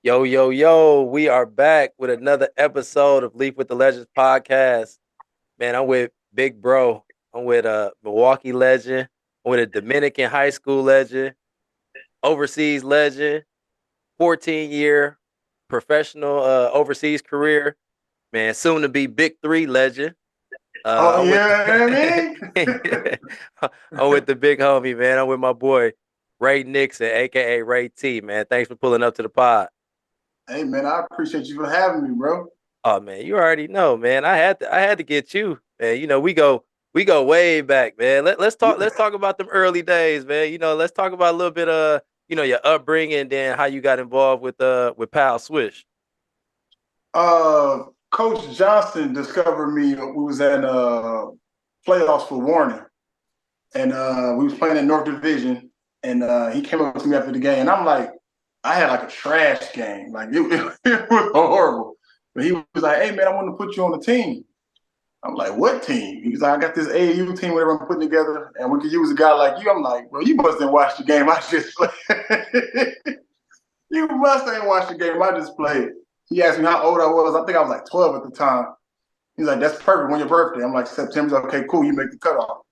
Yo, yo, yo, we are back with another episode of Leaf with the Legends podcast. Man, I'm with Big Bro. I'm with a Milwaukee legend. I'm with a Dominican high school legend, overseas legend, 14-year professional overseas career. Man, soon to be BIG3 legend. Oh I'm with yeah, I I'm mean. with the big homie, man. I'm with my boy Ray Nixon, aka Ray T. Man, thanks for pulling up to the pod. Hey man, I appreciate you for having me, bro. Oh man, you already know, man. I had to get you, man. We go way back, man. Let's talk about them early days, man. Let's talk about a little bit your upbringing, then how you got involved with Pal Swish. Coach Johnson discovered me. We was at playoffs for Warner, and we was playing in North Division, and he came up to me after the game, and I'm like, I had like a trash game, like it was horrible. But he was like, "Hey man, I want to put you on the team." I'm like, "What team?" He's like, "I got this AAU team, whatever I'm putting together, and we could use a guy like you." I'm like, "Bro, you must have watched the game I just played." You must ain't watched the game I just played. He asked me how old I was. I think I was like 12 at the time. He's like, "That's perfect. When your birthday?" I'm like, "September." Okay, cool. You make the cutoff.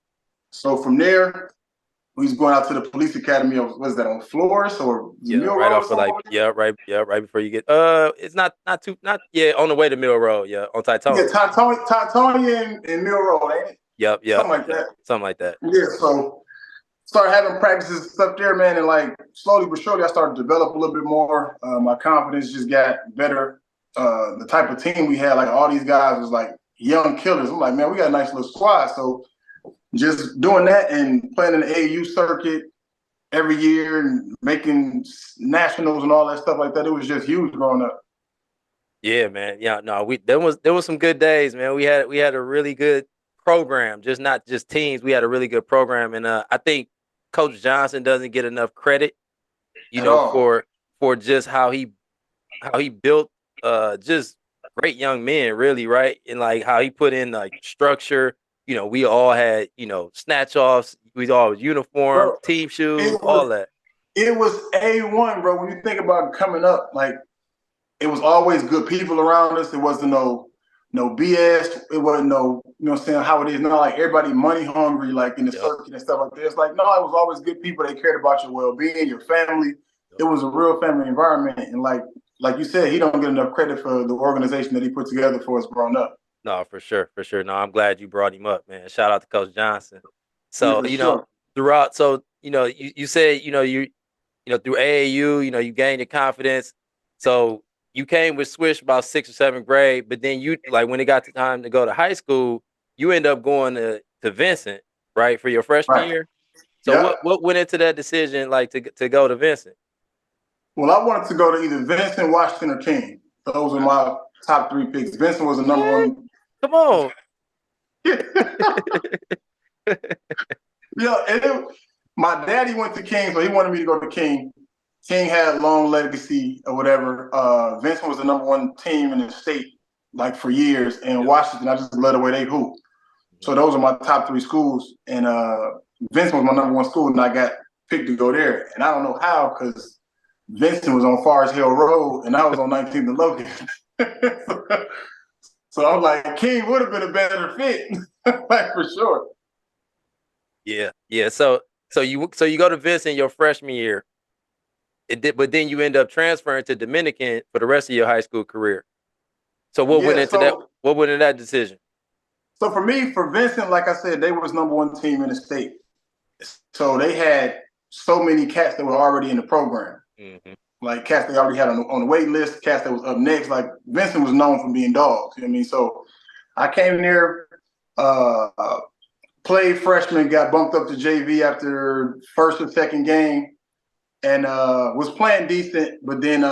So from there, we was going out to the police academy of, was that on Flores or Yeah, Mill right Road or off of something? right before you get it's not too not yeah, on the way to Mill Road, yeah, on Yeah, Titanic. Tony and Mill Road, ain't it? Yep, yep, Something like yep. that. Something like that. Yeah, so started having practices and stuff there, man, and like slowly but surely I started to develop a little bit more. My confidence just got better. The type of team we had, like all these guys was like young killers. I'm like, man, we got a nice little squad. So just doing that and playing in the AAU circuit every year and making nationals and all that stuff like that, it was just huge growing up. Yeah, man. Yeah, no, there was some good days, man. We had a really good program, just not just teams. We had a really good program, and I think Coach Johnson doesn't get enough credit, At all. for just how he built just great young men, really, right? And like how he put in like structure. We all had snatch offs. We all was uniform, Bro, team shoes, it all was that. it was A1, bro. When you think about coming up, like it was always good people around us. It wasn't no BS. It wasn't no, what I'm saying, how it is now, like everybody money hungry, like in the Yep. circuit and stuff like this. Like, no, it was always good people. They cared about your well-being, your family. It was a real family environment. And like you said, he don't get enough credit for the organization that he put together for us growing up. No, for sure, for sure. No, I'm glad you brought him up, man. Shout out to Coach Johnson. Yeah, So, for sure. throughout, so you said, through AAU, you gained your confidence. So you came with Swish about sixth or seventh grade, but then you like when it got to time to go to high school, you end up going to Vincent, right, for your freshman Right. year. So Yeah. what went into that decision, like to go to Vincent? Well, I wanted to go to either Vincent, Washington, or King. Those were my top three picks. Vincent was the number What? one. Come on. Yeah, my daddy went to King, so he wanted me to go to King. King had long legacy or whatever. Vincent was the number one team in the state, like for years. And Yep. Washington, I just love the way they hoop. So those are my top three schools. And Vincent was my number one school, and I got picked to go there. And I don't know how, because Vincent was on Forest Hill Road, and I was on 19th and Logan. So I'm like, King would have been a better fit, like for sure. Yeah, yeah. So you go to Vincent your freshman year. But then you end up transferring to Dominican for the rest of your high school career. So what went Yeah. into that? So What went into that decision? so for me, for Vincent, like I said, they was number one team in the state. So they had so many cats that were already in the program. Mm-hmm. Like cats they already had on the wait list, cats that was up next. Like Vincent was known for being dogs. You know what I mean? So I came there, uh, played freshman, got bumped up to JV after first or second game, and was playing decent. But then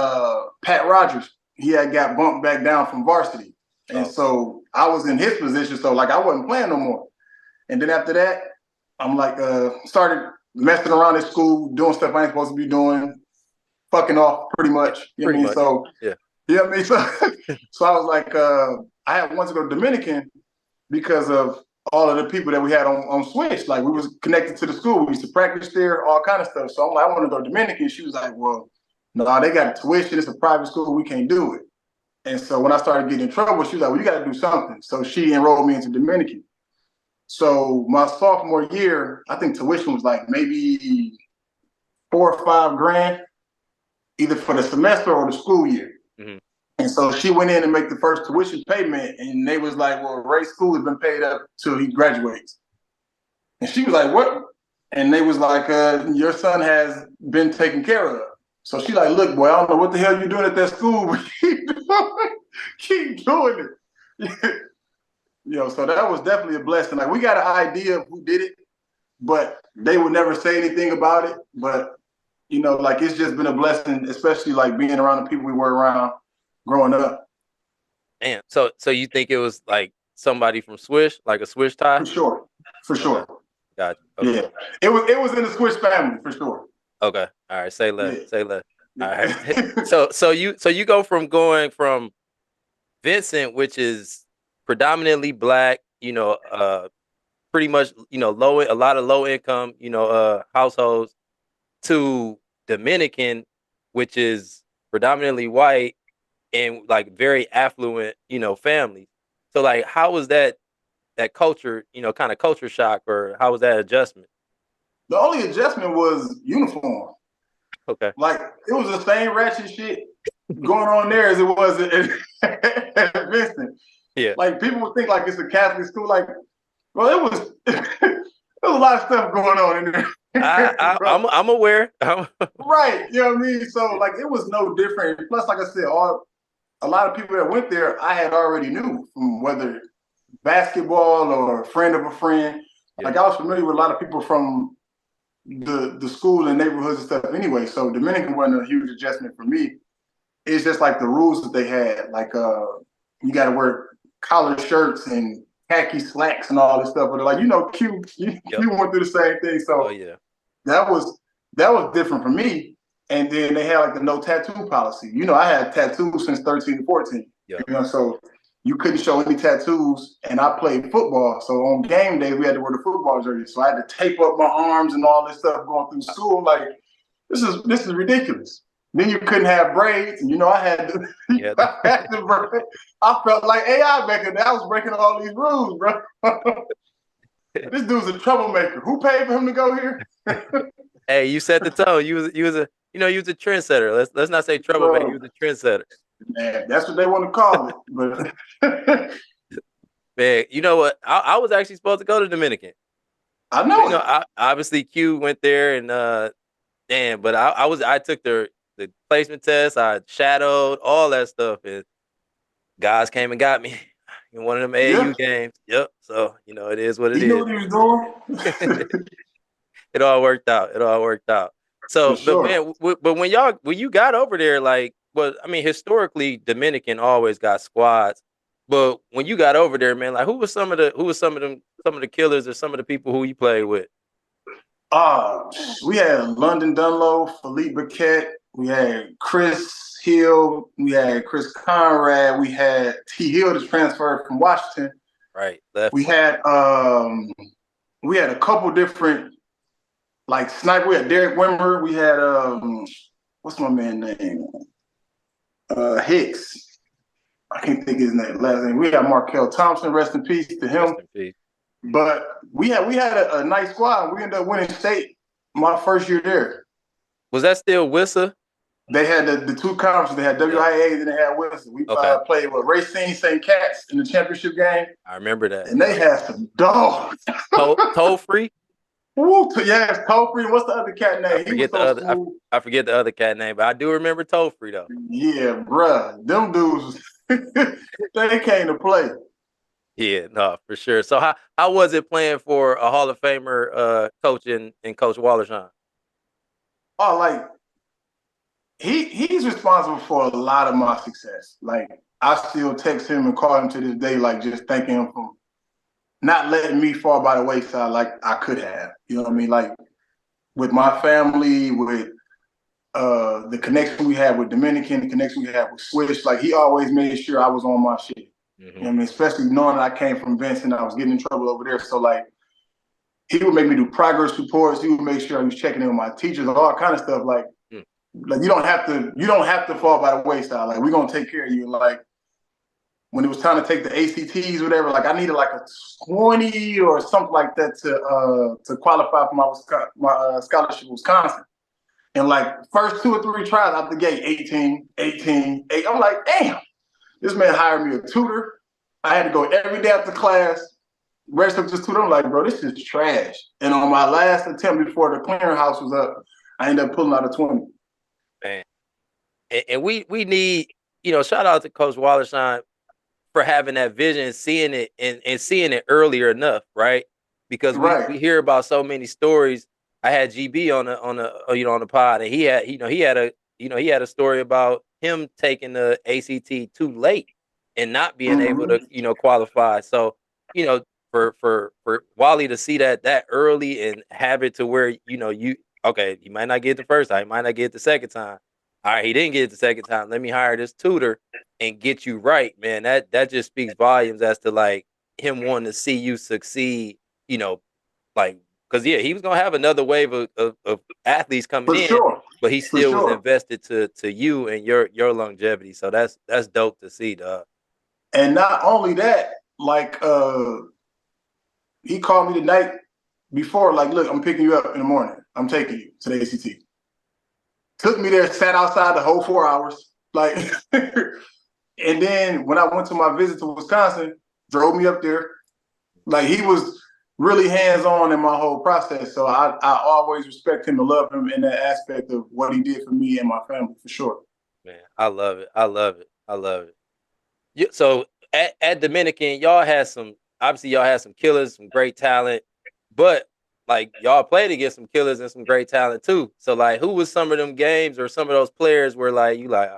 Pat Rogers, he had got bumped back down from varsity. And Okay. so I was in his position. So like I wasn't playing no more. And then after that, I'm like started messing around at school, doing stuff I ain't supposed to be doing, fucking off pretty Yeah, much. You know what pretty I mean? much. So Yeah. you know what I mean? So I was like, I had wanted to go to Dominican because of all of the people that we had on Switch. Like we Yeah. was connected to the school. We used to practice there, all kind of stuff. So I'm like, I want to go to Dominican. She was like, well, no, they got tuition. It's a private school. We can't do it. And so when I started getting in trouble, she was like, well, you got to do something. So she enrolled me into Dominican. So my sophomore year, I think tuition was like maybe $4 or $5 either for the semester or the school year. Mm-hmm. And so she went in and made the first tuition payment, and they was like, well, Ray's school has been paid up till he graduates. And she was like, what? And they was like, your son has been taken care of. So she like, look, boy, I don't know what the hell you're doing at that school, but keep doing it. So that was definitely a blessing. Like, we got an idea of who did it, but they would never say anything about it. But, like, it's just been a blessing, especially like being around the people we were around growing up. Damn. So you think it was like somebody from Swish, like a Swish tie? For sure. Gotcha. Okay. Yeah. It was in the Swish family for sure. Okay. All right. Say less. Yeah. Say less. All right. so you go from going from Vincent, which is predominantly Black, pretty much, a lot of low income, households, to Dominican, which is predominantly white and like very affluent, families. So like, how was that culture, kind of culture shock, or how was that adjustment? The only adjustment was uniform. Okay. Like, it was the same ratchet shit going on there as it was at Vincent. Yeah. Like, people would think like it's a Catholic school. Like, well, it was there was a lot of stuff going on in there. I'm aware. Right. You know what I mean? So like, it was no different. Plus, like I said, a lot of people that went there, I had already knew, from whether basketball or a friend of a friend. Yeah. Like, I was familiar with a lot of people from the school and neighborhoods and stuff anyway. So Dominican wasn't a huge adjustment for me. It's just like the rules that they had. Like, you got to wear collared shirts and khaki slacks and all this stuff. But like, Q went through the same thing. So yeah, that was different for me. And then they had like the no tattoo policy. I had tattoos since 13 and 14. Yep. So you couldn't show any tattoos, and I played football. So on game day, we had to wear the football jersey. So I had to tape up my arms and all this stuff going through school. I'm like, this is ridiculous. Then you couldn't have braids, and I had to. Yeah. I felt like AI back then. I was breaking all these rules, bro. This dude's a troublemaker. Who paid for him to go here? Hey, you set the tone. You was a trendsetter. Let's not say troublemaker. You was a trendsetter. Man, that's what they want to call it. But man, you know what? I was actually supposed to go to Dominican. I know. Obviously Q went there, and but I took the placement test. I shadowed all that stuff, and guys came and got me in one of them AAU games. Yep. So it is what it is. You knew what he was doing. It all worked out. So, sure. But man, but when you got over there, like, well, I mean, historically, Dominican always got squads. But when you got over there, man, like, who was some of the killers or some of the people who you played with? We had London Dunlow, Philippe Burkett, we had Chris Hill, we had Chris Conrad, we had T. Hill that's transferred from Washington. Right. Left. We had a couple different, like, sniper. We had Derek Wimmer. We had what's my man's name? Hicks. I can't think of his last name. We had Markel Thompson. Rest in peace to him. Rest in peace. But we had a nice squad. We ended up winning state my first year there. Was that still WISA? They had the two conferences. They had WIA, then they had WISA. We played with Racine St. Cat's in the championship game. I remember that. And they had some dogs. Toll free? Woo, yes, Toll free. What's the other cat name? I forget the other cat name, but I do remember Toll free though. Yeah, bruh. Them dudes, they came to play. Yeah, no, for sure. So how was it playing for a Hall of Famer coach in Coach Wallershawn? Oh, like, he's responsible for a lot of my success. Like, I still text him and call him to this day, like, just thanking him for not letting me fall by the wayside like I could have. You know what I mean? Like, with my family, with the connection we had with Dominican, the connection we had with Swish, like, he always made sure I was on my shit. Mm-hmm. You know what I mean? Especially knowing that I came from Vincent, I was getting in trouble over there. So, like, he would make me do progress reports. He would make sure I was checking in with my teachers, all kind of stuff. Like, like you don't have to fall by the wayside. Like we're gonna take care of you. Like when it was time to take the ACTs, or whatever, like I needed like a 20 or something like that to qualify for my scholarship in Wisconsin. And like first 2 or 3 tries out the gate, 18, 18, 8. I'm like, damn, this man hired me a tutor. I had to go every day after class, register this tutor. I'm like, bro, this is trash. And on my last attempt before the clearinghouse was up, I ended up pulling out a 20. Man. And we need, shout out to Coach Wallerstein for having that vision, seeing it and seeing it earlier enough, right? Because we hear about so many stories. I had GB on the pod, and he had a story about him taking the ACT too late and not being able to qualify. So for Wally to see that early and have it to where he might not get the first time, he might not get the second time. All right, he didn't get it the second time. Let me hire this tutor and get you right, man. That just speaks volumes as to like him wanting to see you succeed, like because he was gonna have another wave of athletes coming in, but he still was invested to you and your longevity. So that's dope to see, dog. And not only that, like he called me the night before, like, look, I'm picking you up in the morning. I'm taking you to the ACT. Took me there, sat outside the whole 4 hours. Like, and then when I went to my visit to Wisconsin, drove me up there. Like, he was really hands-on in my whole process. So I always respect him and love him in that aspect of what he did for me and my family, for sure. Man, I love it. I love it. So at Dominican, y'all had some killers, some great talent, but like y'all played against some killers and some great talent too. So like, who was some of them games or some of those players where like you like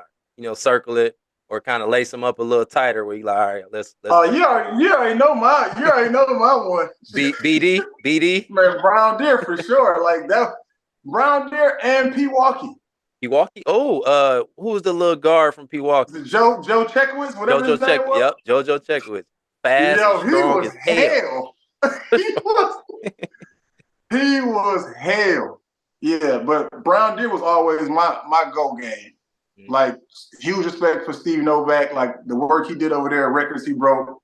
circle it or kind of lace them up a little tighter where you like, all right, let's. Oh, you already know my one. BD Man, Brown Deer for sure. Like that, Brown Deer and Pewaukee. Pewaukee. Oh, who was the little guard from Pewaukee? Joe Chekowitz, whatever his name was. Yep, JoJo Chekowitz. Fast and strong as hell. He was hell. Yeah, but Brown Deer was always my go game. Mm-hmm. Like, huge respect for Steve Novak, like the work he did over there, records he broke,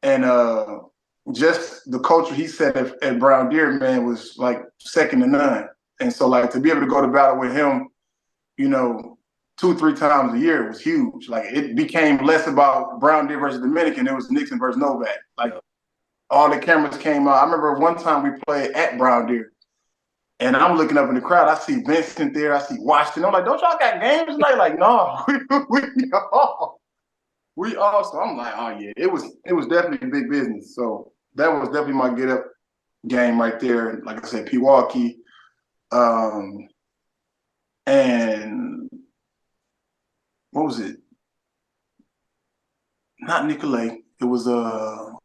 and just the culture he set at Brown Deer, man, was like second to none. And so, like, to be able to go to battle with him, 2-3 times a year was huge. Like, it became less about Brown Deer versus Dominican. It was Nixon versus Novak. Like, all the cameras came out. I remember one time we played at Brown Deer, and I'm looking up in the crowd. I see Vincent there. I see Washington. I'm like, don't y'all got games tonight? Like, no, we all. So I'm like, oh yeah, it was definitely big business. So that was definitely my get up game right there. Like I said, Pewaukee, and what was it? Not Nicolay. It was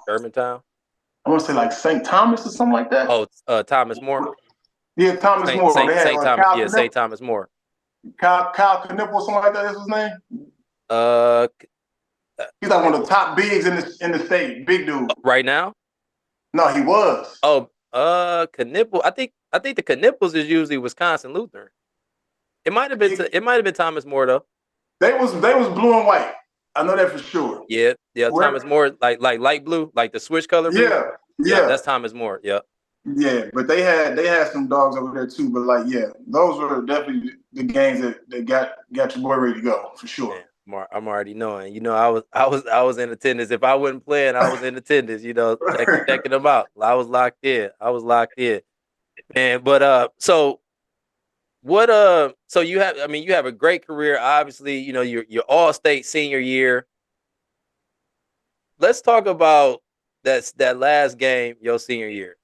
Germantown. I want to say like St. Thomas or something like that. Oh, Thomas More. Yeah, Thomas More. St. Thomas. Yeah, St. Thomas More. Kyle Knipple or something like that. Is his name? He's like one of the top bigs in the state. Big dude. Right now? No, he was. Oh, Knipple. I think the Knipples is usually Wisconsin Lutheran. It might have been Thomas More though. They was blue and white. I know that for sure. Yeah. Thomas More, like light blue, like the switch color blue. Yeah. That's Thomas More. Yeah. Yeah, but they had some dogs over there too. But like, yeah, those were definitely the games that got your boy ready to go for sure. Man, I'm already knowing. I was in attendance. If I wasn't playing, I was in attendance. Checking them out. I was locked in. Man, but so what? So you have a great career. Obviously, you're all-state senior year. Let's talk about that last game your senior year.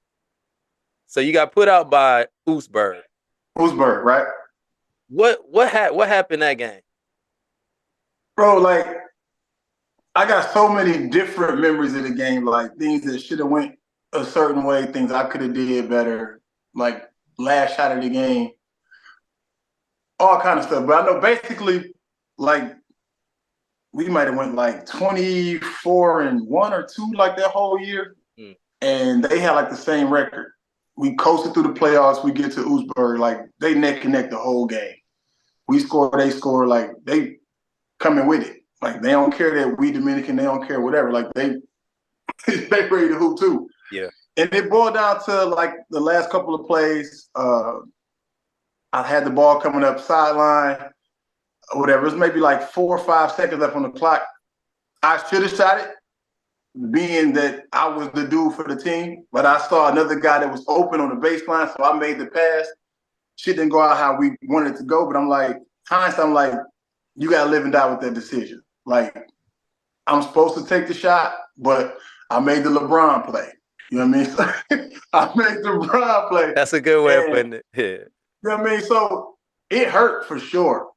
So you got put out by Oostburg. Oostburg, right? What happened that game? Bro, like, I got so many different memories of the game, like things that should have went a certain way, things I could have did better, like last shot of the game, all kind of stuff. But I know basically, like, we might have went like 24-1 or 2 like that whole year. And they had like the same record. We coasted through the playoffs. We get to Oostburg, like they neck and neck the whole game. we score, they score. Like they coming with it. Like they don't care that we Dominican, they don't care whatever. Like they they ready to hoop too. Yeah. And it boiled down to like the last couple of plays. I had the ball coming up sideline, or whatever. It was maybe like 4 or 5 seconds left on the clock. I should have shot it, being that I was the dude for the team. But I saw another guy that was open on the baseline, so I made the pass. Shit didn't go out how we wanted it to go, but I'm like, hindsight, I'm like, you got to live and die with that decision. Like, I'm supposed to take the shot, but I made the LeBron play. You know what I mean? I made the LeBron play. That's a good way of putting it. Yeah. You know what I mean? So it hurt for sure.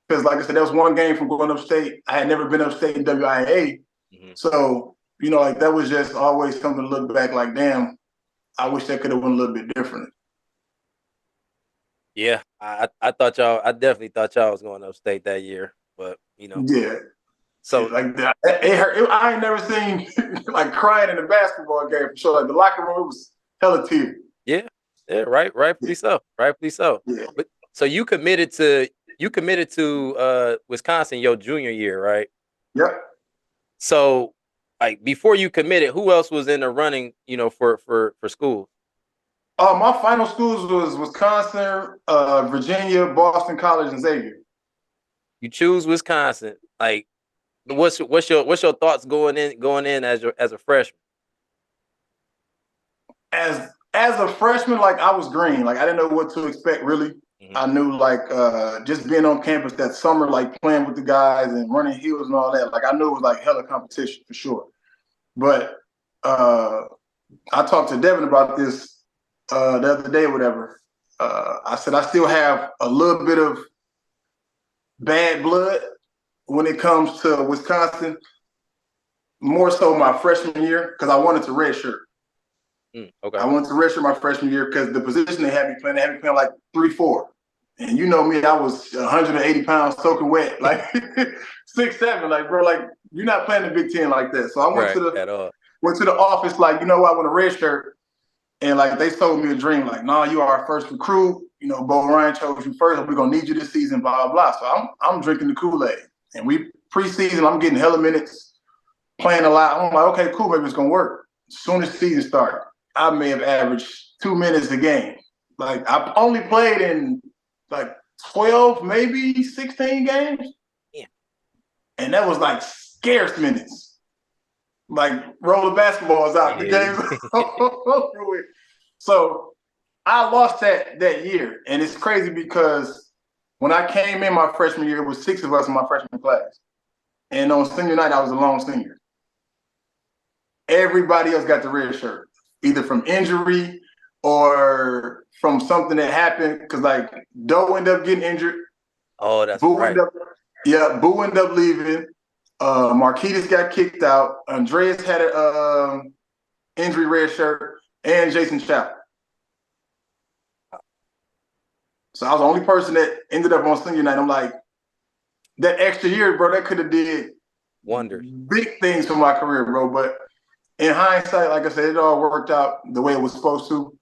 Because like I said, that was one game from going upstate. I had never been upstate in WIA. Mm-hmm. So, you know, like that was just always something to look back like, damn, I wish that could have went a little bit different. Yeah, I definitely thought y'all was going upstate that year, but you know. Yeah. So like that, it hurt. I ain't never seen like crying in a basketball game for sure. Like the locker room, it was hella tears. Yeah, rightfully so. Yeah. But so you committed to Wisconsin your junior year, right? Yep. So like before you committed, who else was in the running, you know, for school? My final schools was Wisconsin, Virginia, Boston College, and Xavier. You choose Wisconsin. Like, what's your thoughts going in as a freshman? As a freshman, like I was green. Like I didn't know what to expect really. Mm-hmm. I knew like just being on campus that summer, like playing with the guys and running heels and all that. Like I knew it was like hella competition for sure. But I talked to Devin about this the other day or whatever. I said I still have a little bit of bad blood when it comes to Wisconsin, more so my freshman year, because I wanted to redshirt. Okay. I wanted to redshirt my freshman year because the position they had me playing like 3-4. And you know me, I was 180 pounds soaking wet, like 6'7", like bro, like you're not playing the Big Ten like that. So I went to the office, like, you know what, I want a redshirt. And like they sold me a dream, like, nah, you are our first recruit. You know, Bo Ryan chose you first. We're gonna need you this season, blah blah blah. So I'm drinking the Kool-Aid, and we preseason. I'm getting hella minutes, playing a lot. I'm like, okay, cool, maybe it's gonna work. As soon as the season started, I may have averaged 2 minutes a game. Like I only played in like 12, maybe 16 games. Yeah, and that was like scarce minutes. Like roller basketballs out, the game's over with. So I lost that year. And it's crazy because when I came in my freshman year, it was 6 of us in my freshman class. And on senior night, I was a lone senior. Everybody else got the red shirt, either from injury or from something that happened. Because like Doe ended up getting injured. Oh, that's Boo right. Boo ended up leaving. Marquise got kicked out. Andreas had an injury red shirt, and Jason Chapel. So I was the only person that ended up on senior night. I'm like, that extra year, bro, that could have did wonders, big things for my career, bro. But in hindsight, like I said, it all worked out the way it was supposed to.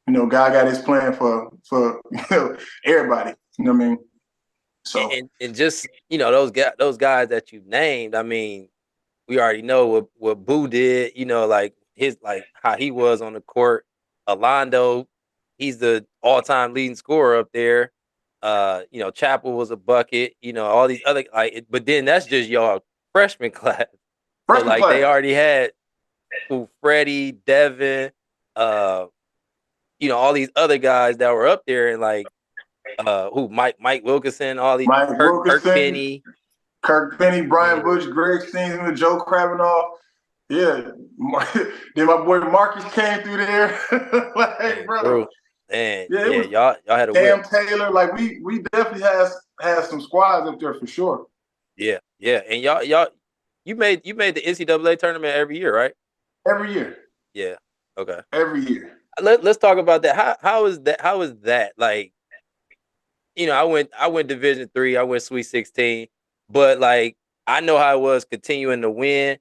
You know, God got his plan for you know, everybody. You know what I mean? So and just, you know, those guys that you named, I mean, we already know what Boo did, you know, like how he was on the court. Alondo, he's the all-time leading scorer up there. You know, Chapel was a bucket, you know, all these other but then that's just y'all freshman class. They already had Freddie, Devin, you know, all these other guys that were up there, and like Mike Wilkinson, all these Kirk Penny, Brian Bush, Greg Steensman, Joe Kravinoff. Yeah. Then my boy Marcus came through there. Like, bro. And y'all had a Cam Taylor. Like we definitely has some squads up there for sure. Yeah. And y'all you made the NCAA tournament every year, right? Every year. Yeah. Okay. Every year. Let's talk about that. How is that? Like, you know, I went Division III, I went Sweet 16, but like I know how it was continuing to win,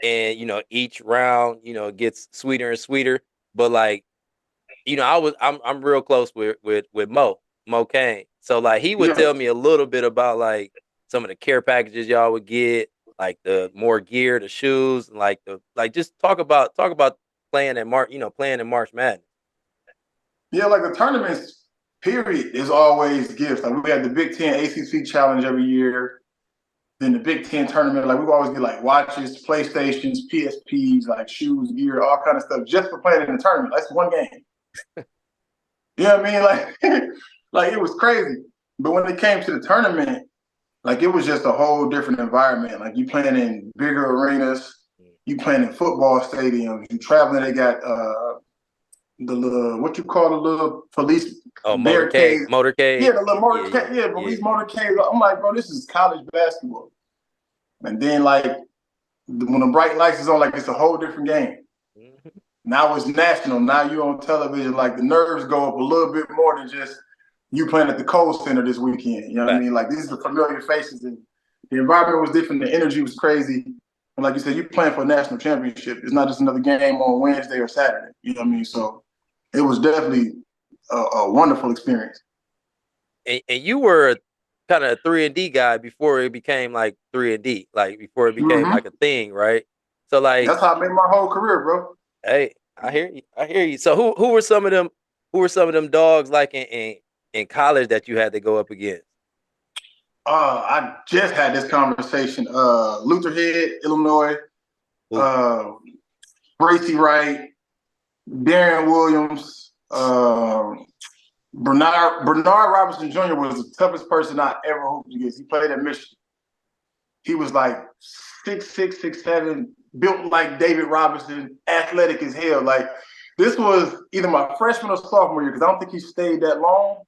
and you know each round, you know, gets sweeter and sweeter. But like, you know, I'm real close with Mo. Mo Kane. So like he would Yeah, tell me a little bit about like some of the care packages y'all would get, like the more gear, the shoes, and like just talk about playing at playing in March Madness. yeah. Like the tournaments, period, is always gifts. Like we had the Big Ten ACC Challenge every year. Then the Big Ten tournament, like we always get like watches, PlayStations, PSPs, like shoes, gear, all kind of stuff, just for playing in the tournament. That's one game. You know what I mean? Like, like it was crazy. But when it came to the tournament, like it was just a whole different environment. Like you playing in bigger arenas, you playing in football stadiums, you traveling. They got the little what you call the little police Oh, barricade. motorcade. Yeah, the little Yeah, motorcade. Yeah, yeah. police motorcade. I'm like, bro, this is college basketball. And then like when the bright lights is on, like it's a whole different game. Mhm. Now it's national. Now you're on television. Like the nerves go up a little bit more than just you playing at the Kohl Center this weekend. You know what I Fact. mean? Like these are familiar faces, and the environment was different. The energy was crazy. And like you said, you're playing for a national championship. It's not just another game on Wednesday or Saturday. You know what I mean? So it was definitely a wonderful experience. And you were kind of a 3-and-D guy before it became like 3-and-D, like before it became Mm-hmm. like a thing, right? So like, That's how I made my whole career, bro. hey, I hear you. I hear you. So who were some of them? Who were some of them dogs like in college that you had to go up against? I just had this conversation. Luther Head, Illinois, Ooh, uh, Bracy Wright, Darren Williams, Bernard Robinson Jr. was the toughest person I ever hooped against. He played at Michigan. He was like 6'6", 6'7", built like David Robinson, athletic as hell. Like this was either my freshman or sophomore year because I don't think he stayed that long.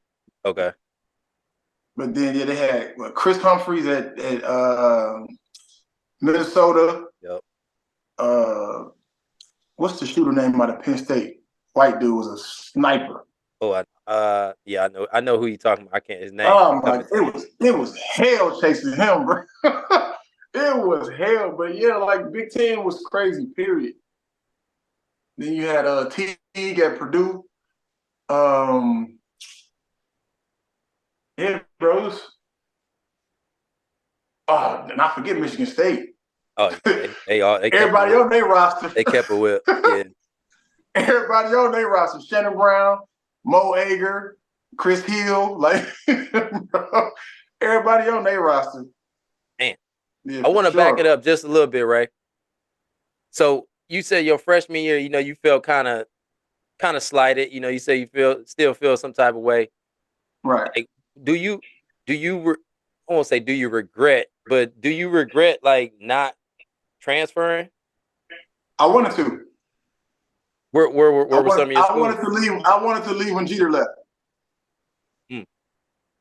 okay. But then yeah, they had Chris Humphreys at Minnesota. Yep. Uh, what's the shooter name out of Penn State? White dude was a sniper. Oh, yeah, I know who you talking about. I can't his name. Oh my! Coming to me. It was hell chasing him, bro. It was hell, but yeah, like Big Ten was crazy. Period. Then you had Teague at Purdue. Um, yeah, bros. Oh, and I forget Michigan State. Oh yeah, they kept it Everybody with. on their roster. They kept it with. Yeah. Everybody on their roster. Shannon Brown, Mo Ager, Chris Hill, like bro, everybody on their roster. Man, Yeah, I for want to back it sure. up just a little bit, Ray. So you said your freshman year, you felt kind of slighted. You say you still feel some type of way. Right. Like, do you I won't say do you regret, but do you regret like not transferring? I wanted to. Where were some of your I wanted schools? to leave. I wanted to leave when Jeter left. Mm,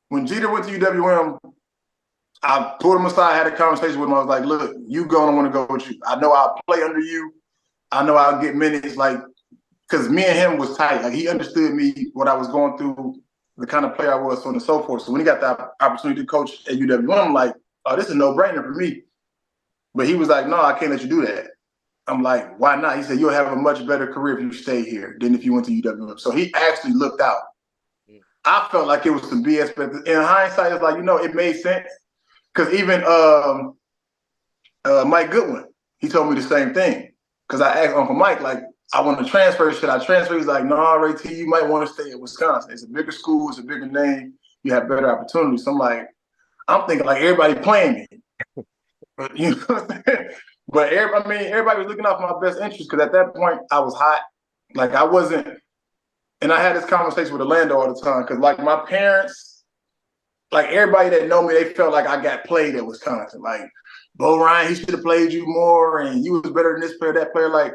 When Jeter went to UWM, I pulled him aside, had a conversation with him. I was like, "Look, you go. I want to go with you. I know I'll play under you. I know I'll get minutes. Like, because me and him was tight. Like, he understood me, what I was going through, the kind of player I was, so on and so forth. So when he got the opportunity to coach at UWM, I'm like, oh, this is a no-brainer for me. But he was like, no, I can't let you do that. I'm like, why not? He said, you'll have a much better career if you stay here than if you went to UWM. So he actually looked out. mm. I felt like it was some BS, but in hindsight, it's like, it made sense. Because even Mike Goodwin, he told me the same thing. Because I asked Uncle Mike, like, I want to transfer. Should I transfer? He's like, no, Ray T, you might want to stay at Wisconsin. It's a bigger school. It's a bigger name. You have better opportunities. So I'm thinking like everybody playing me. But you know what I'm saying? But everybody was looking out for my best interest because at that point I was hot. Like I wasn't, and I had this conversation with Orlando all the time because like my parents, like everybody that know me, they felt like I got played at Wisconsin. Like, Bo Ryan, he should have played you more, and you was better than this player, that player. Like,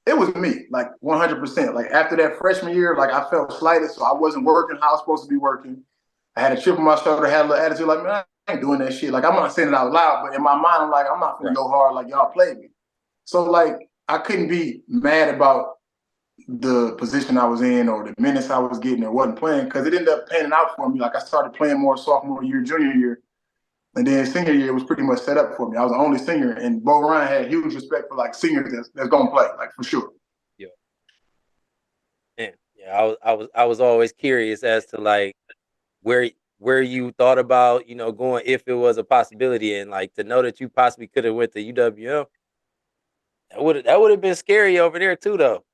it was me, like 100%. Like after that freshman year, like I felt slighted, so I wasn't working how I was supposed to be working. I had a chip on my shoulder, had a little attitude, like, man, I ain't doing that shit. Like I'm not saying it out loud, but in my mind, I'm like, I'm not gonna Right. go hard like y'all played me. So like I couldn't be mad about the position I was in or the minutes I was getting or wasn't playing because it ended up panning out for me. Like I started playing more sophomore year, junior year, and then senior year was pretty much set up for me. I was the only senior, and Bo Ryan had huge respect for like seniors that's gonna play, like for sure. Yeah. Man. Yeah. I was always curious as to like where you thought about, going if it was a possibility, and like to know that you possibly could have went to UWM, that would have been scary over there too, though.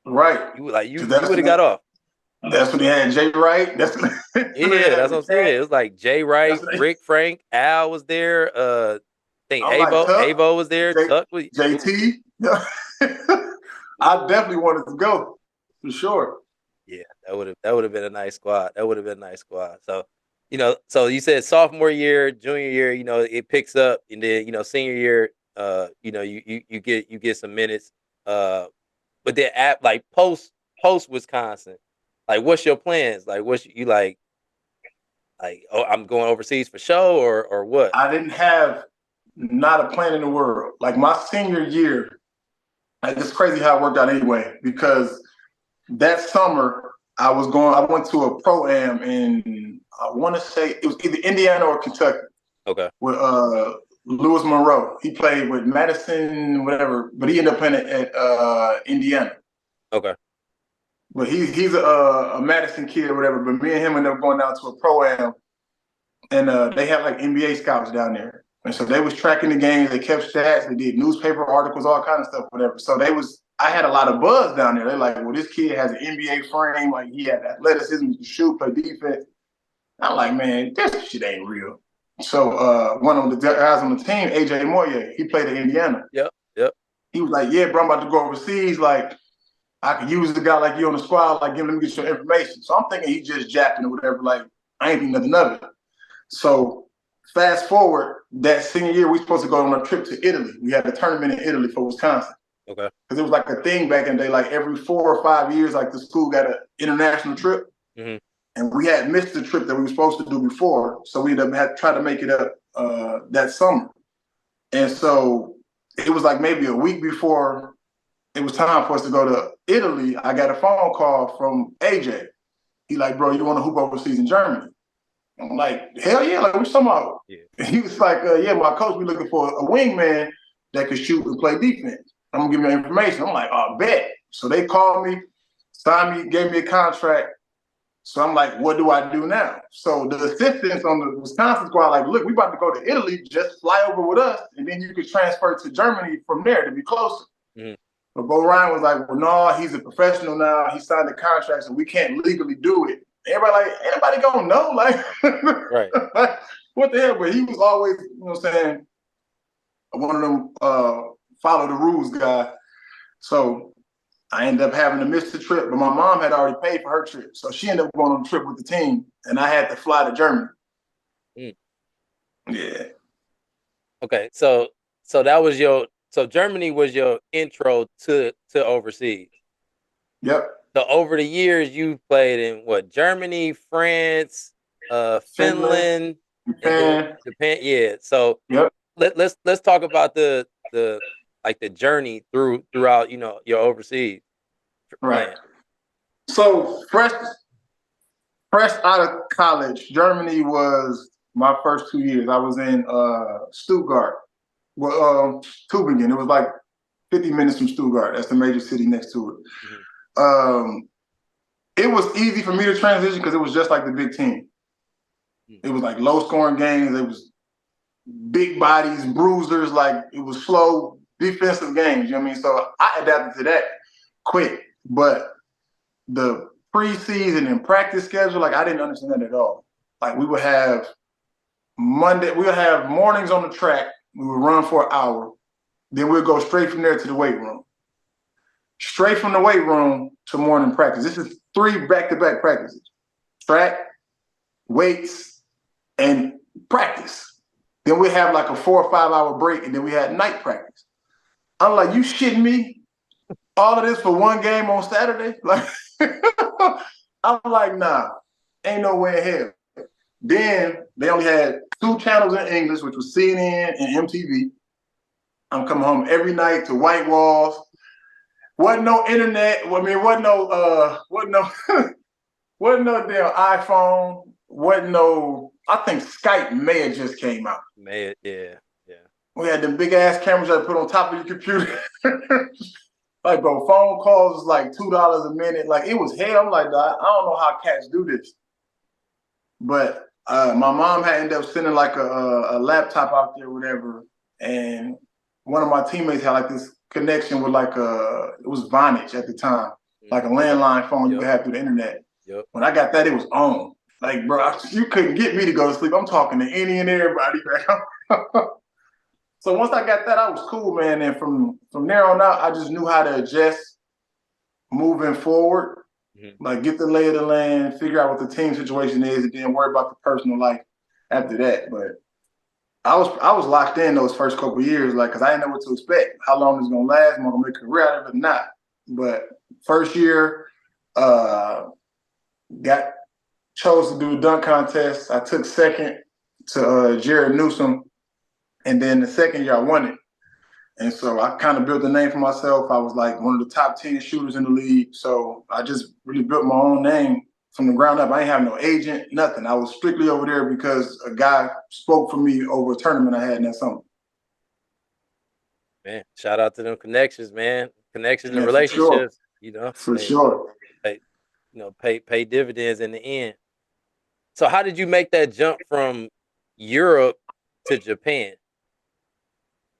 Right. You like you 'Cause you would have got off. that's when they had Jay Wright. That's when they Yeah, had that's what I'm saying. It McCann. was like Jay Wright, That's when Rick Frank, Al was there. I think I'm like Tuck, Avo was there. Tuck was. Ooh, JT. I definitely wanted to go for sure. yeah, that would have been a nice squad. That would have been a nice squad. So, so you said sophomore year, junior year, it picks up, and then senior year, you get some minutes. But then at like post Wisconsin, like what's your plans? Like what's you like? Oh, I'm going overseas for show or what? I didn't have not a plan in the world. Like my senior year, like it's crazy how it worked out anyway, because that summer I went to a pro-am in, I want to say it was either Indiana or Kentucky. Okay. With Lewis Monroe. He played with Madison, whatever, but he ended up playing at Indiana. Okay. But he's a Madison kid or whatever. But me and him ended up going down to a pro-am, and they had like NBA scouts down there. And so they was tracking the games. They kept stats. They did newspaper articles, all kind of stuff, whatever. So I had a lot of buzz down there. They're like, well, this kid has an NBA frame. Like he had athleticism to shoot, play defense. I'm like, man, this shit ain't real. So one of the guys on the team, AJ Moye, he played at Indiana. Yep. He was like, yeah, bro, I'm about to go overseas. Like, I could use a guy like you on the squad. Like, let me get your information. So I'm thinking he just jacking or whatever. Like, I ain't think nothing of it. So fast forward, that senior year, we supposed to go on a trip to Italy. We had a tournament in Italy for Wisconsin. Okay. Because it was like a thing back in the day. Like every 4 or 5 years, like the school got an international trip. Mm-hmm. And we had missed the trip that we were supposed to do before. So we had to try to make it up that summer. And so it was like maybe a week before it was time for us to go to Italy. I got a phone call from AJ. He like, bro, you want to hoop overseas in Germany? I'm like, hell yeah, like what you talking about? Yeah. He was like, yeah, my coach, we looking for a wingman that could shoot and play defense. I'm gonna give you information. I'm like, oh, bet. So they called me, signed me, gave me a contract. So I'm like, what do I do now? So the assistants on the Wisconsin squad like, look, we about to go to Italy, just fly over with us, and then you could transfer to Germany from there to be closer. Mm-hmm. But Bo Ryan was like, well, no, he's a professional now. He signed the contract, so we can't legally do it. Everybody like, anybody gonna know? Like, right. Like, what the hell? But he was always, you know what I'm saying, one of them follow the rules guy. So I ended up having to miss the trip, but my mom had already paid for her trip. So she ended up going on the trip with the team, and I had to fly to Germany. Mm. Yeah. Okay, so that was Germany was your intro to overseas. Yep. So over the years, you played in what? Germany, France, Finland, Japan. Yeah. So yep. Let's talk about the journey throughout your overseas. Right. So fresh out of college, Germany was my first 2 years. I was in Stuttgart, Tübingen. It was like 50 minutes from Stuttgart. That's the major city next to it. Mm-hmm. It was easy for me to transition because it was just like the Big Ten. Mm-hmm. It was like low scoring games. It was big bodies, bruisers. Like it was slow defensive games. You know what I mean? So I adapted to that quick. But the preseason and practice schedule, like I didn't understand that at all. Like we would have mornings on the track. We would run for an hour. Then we'd go straight from there to the weight room. Straight from the weight room to morning practice. This is 3 back-to-back practices. Track, weights, and practice. Then we have like a 4 or 5 hour break, and then we had night practice. I'm like, you shitting me? All of this for one game on Saturday? Like, I'm like, nah, ain't no way in hell. Then they only had 2 channels in English, which was CNN and MTV. I'm coming home every night to white walls. Wasn't no internet. I mean, wasn't no damn iPhone. Wasn't no. I think Skype may have just came out. Yeah. We had them big ass cameras that put on top of your computer. Like, bro, phone calls was like $2 a minute. Like, it was hell. I'm like, I don't know how cats do this. But my mom had ended up sending like a laptop out there, whatever. And one of my teammates had like this connection with like it was Vonage at the time, like a landline phone you could have through the internet. Yep. When I got that, it was on. Like, bro, you couldn't get me to go to sleep. I'm talking to any and everybody. So once I got that, I was cool, man. And from there on out, I just knew how to adjust moving forward. Like get the lay of the land, figure out what the team situation is, and then worry about the personal life after that. But I was locked in those first couple of years, like, because I didn't know what to expect. How long it's gonna last? Am I gonna make a career out of it? Not. But first year, got chose to do a dunk contest. I took second to Jared Newsom, and then the second year I won it. And so I kind of built a name for myself. I was like one of the top 10 shooters in the league. So I just really built my own name from the ground up. I ain't have no agent, nothing. I was strictly over there because a guy spoke for me over a tournament I had in that summer. Man, shout out to them connections, man. Connections and For relationships, sure. You know. For sure. Pay dividends in the end. So how did you make that jump from Europe to Japan?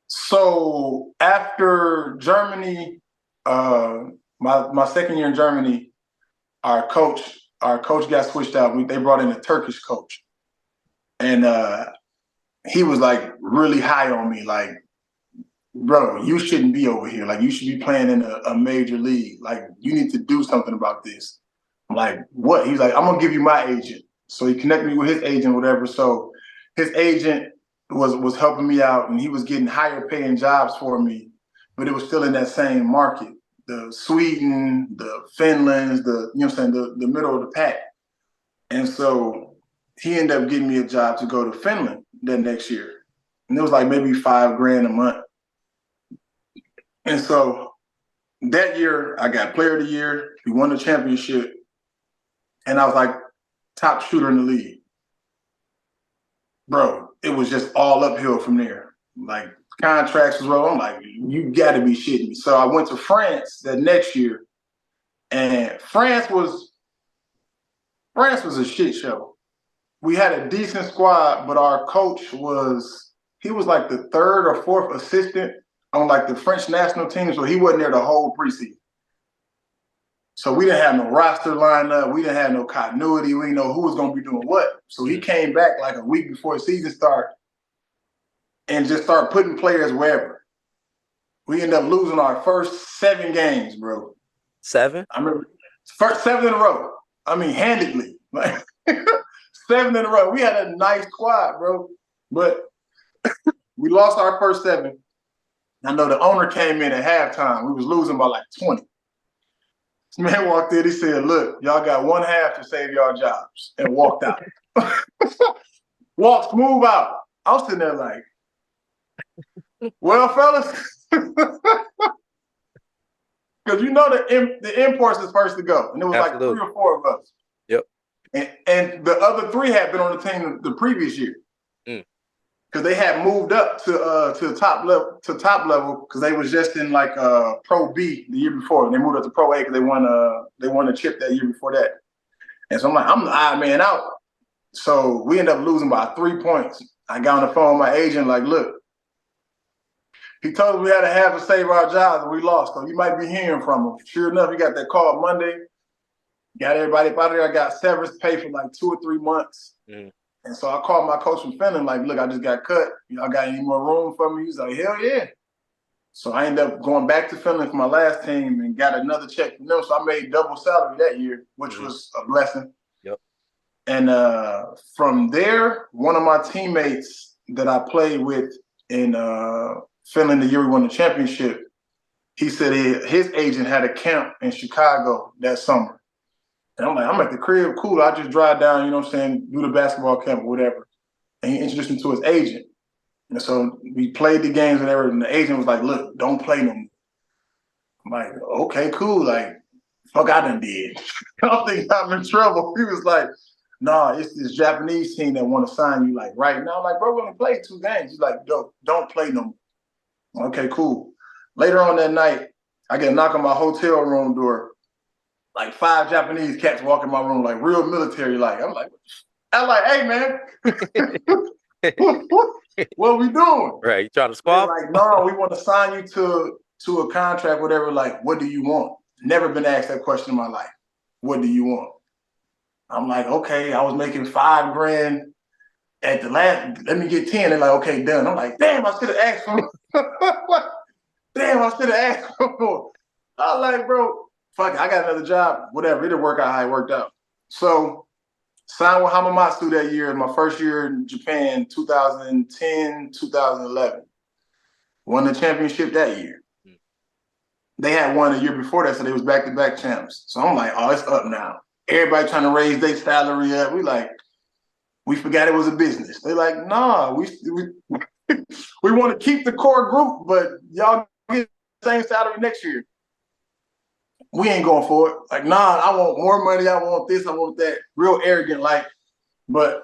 So after Germany, my second year in Germany, our coach got switched out. They brought in a Turkish coach, and he was like really high on me. Like, bro, you shouldn't be over here. Like, you should be playing in a major league. Like, you need to do something about this. I'm like, what? He's like, I'm gonna give you my agent. So he connected me with his agent, whatever. So his agent was helping me out, and he was getting higher paying jobs for me, but it was still in that same market. The Sweden, the Finlands, the the middle of the pack. And so he ended up getting me a job to go to Finland that next year. And it was like maybe $5,000 a month. And so that year I got player of the year. We won the championship. And I was like top shooter in the league. Bro, it was just all uphill from there. Like contracts was wrong. I'm like, you gotta be shitting me. So I went to France that next year. And France was a shit show. We had a decent squad, but our coach he was like the third or fourth assistant on like the French national team, so he wasn't there the whole preseason. So we didn't have no roster lineup. We didn't have no continuity. We didn't know who was going to be doing what. So he came back like a week before the season started and just started putting players wherever. We ended up losing our first 7 games, bro. 7? I remember first 7 in a row. I mean, handedly. Like 7 in a row. We had a nice squad, bro. But we lost our first 7. I know the owner came in at halftime. We was losing by like 20. This man walked in, he said, look, y'all got 1 half to save y'all jobs, and walked out. Walked smooth out. I was sitting there like, well, fellas, because you know the imports is first to go. And it was Absolutely. Like 3 or 4 of us. Yep. And the other 3 had been on the team the previous year. Because they had moved up to top level because they was just in like Pro B the year before. And they moved up to Pro A because they won a chip that year before that. And so I'm like, I'm the odd man out. So we ended up losing by 3 points. I got on the phone with my agent, like, look, he told us we had to have to save our jobs and we lost. So you might be hearing from him. Sure enough, he got that call Monday. Got everybody out of there. I got severance pay for like 2 or 3 months. And so I called my coach from Finland, like, look, I just got cut. Y'all got any more room for me? He's like, hell yeah. So I ended up going back to Finland for my last team and got another check from them. So I made double salary that year, which was a blessing. Yep. And from there, one of my teammates that I played with in Finland the year we won the championship, he said his agent had a camp in Chicago that summer. And I'm like, I'm at the crib, cool. I just drive down, you know what I'm saying, do the basketball camp or whatever. And he introduced me to his agent. And so we played the games and everything. And the agent was like, look, don't play no more. I'm like, okay, cool. Like, fuck, I done did. I don't think I'm in trouble. He was like, nah, it's this Japanese team that want to sign you like right now. I'm like, bro, we only played 2 games. He's like, don't play no more. Okay, cool. Later on that night, I get a knock on my hotel room door. Like 5 Japanese cats walk in my room, like real military. Like, I'm like, I'm like, hey man, what we doing? Right, you trying to They're squabble? like, no, we want to sign you to a contract, whatever. Like, what do you want? Never been asked that question in my life. What do you want? I'm like, okay, I was making $5,000 at the last. Let me get 10. They're like, okay, done. I'm like, damn, I should have asked for. Damn, I should have asked for. I was like, bro, fuck it, I got another job. Whatever, it didn't work out how it worked out. So signed with Hamamatsu that year, my first year in Japan, 2010, 2011. Won the championship that year. They had won a year before that, so they was back-to-back champs. So I'm like, oh, it's up now. Everybody trying to raise their salary up. We forgot it was a business. They like, nah, we want to keep the core group, but y'all get the same salary next year. We ain't going for it. Like, nah, I want more money. I want this. I want that. Real arrogant, like. But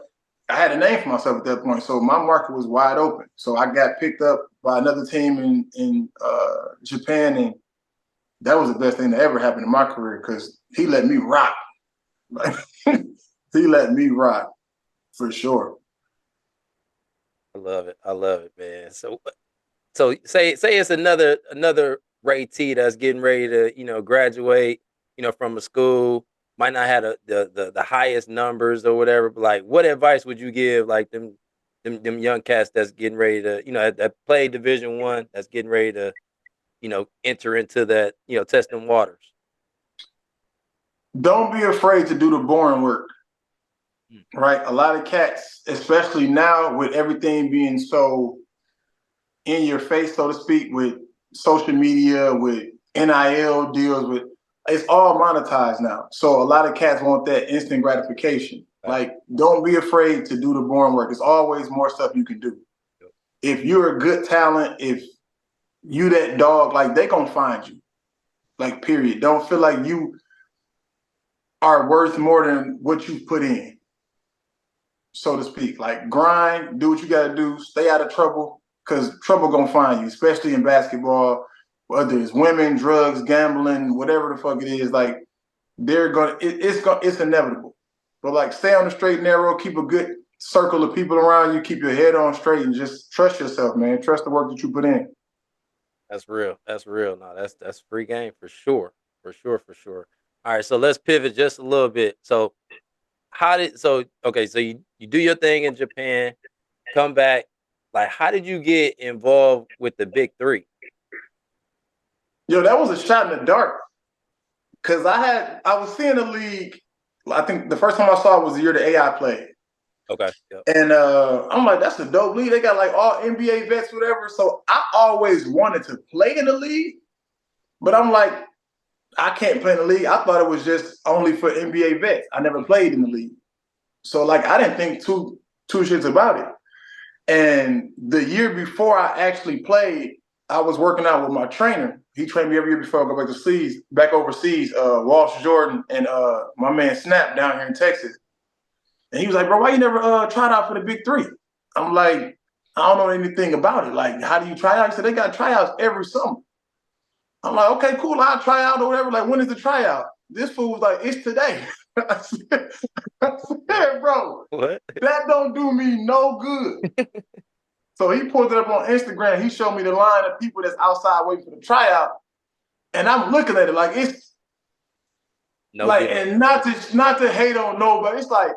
I had a name for myself at that point, so my market was wide open. So I got picked up by another team in Japan, and that was the best thing that ever happened in my career because he let me rock. Like, he let me rock for sure. I love it. I love it, man. So say it's another Ray T that's getting ready to graduate from a school, might not have the highest numbers or whatever, but like what advice would you give like them young cats that's getting ready to that play Division 1 that's getting ready to enter into that testing waters? Don't be afraid to do the boring work, right? A lot of cats, especially now with everything being so in your face, so to speak, with social media, with NIL deals, with it's all monetized now. So a lot of cats want that instant gratification. Like, don't be afraid to do the boring work. There's always more stuff you can do. If you're a good talent, if you that dog, like they gonna find you. Like, period. Don't feel like you are worth more than what you put in, so to speak. Like, grind, do what you gotta do, stay out of trouble, because trouble gonna find you, especially in basketball, whether it's women, drugs, gambling, whatever the fuck it is. Like, it's inevitable. But like, stay on the straight and narrow, keep a good circle of people around you, keep your head on straight, and just trust yourself, man. Trust the work that you put in. That's real. That's real. No, that's free game for sure. For sure, for sure. All right, so let's pivot just a little bit. So okay, so you do your thing in Japan, come back. Like, how did you get involved with the BIG3? Yo, that was a shot in the dark. Cause I was seeing the league. I think the first time I saw it was the year the AI played. Okay. Yep. And I'm like, that's a dope league. They got like all NBA vets, whatever. So I always wanted to play in the league, but I'm like, I can't play in the league. I thought it was just only for NBA vets. I never played in the league. So like, I didn't think two shits about it. And the year before I actually played, I was working out with my trainer. He trained me every year before I go back overseas, Walsh Jordan and my man Snap down here in Texas. And he was like, bro, why you never tried out for the BIG3? I'm like, I don't know anything about it. Like, how do you try out? He said, they got tryouts every summer. I'm like, okay, cool, I'll try out or whatever. Like, when is the tryout? This fool was like, it's today. I said, bro, What? that don't do me no good. So he pulled it up on Instagram. He showed me the line of people that's outside waiting for the tryout. And I'm looking at it like it's No like, good. and not to hate on nobody. It's like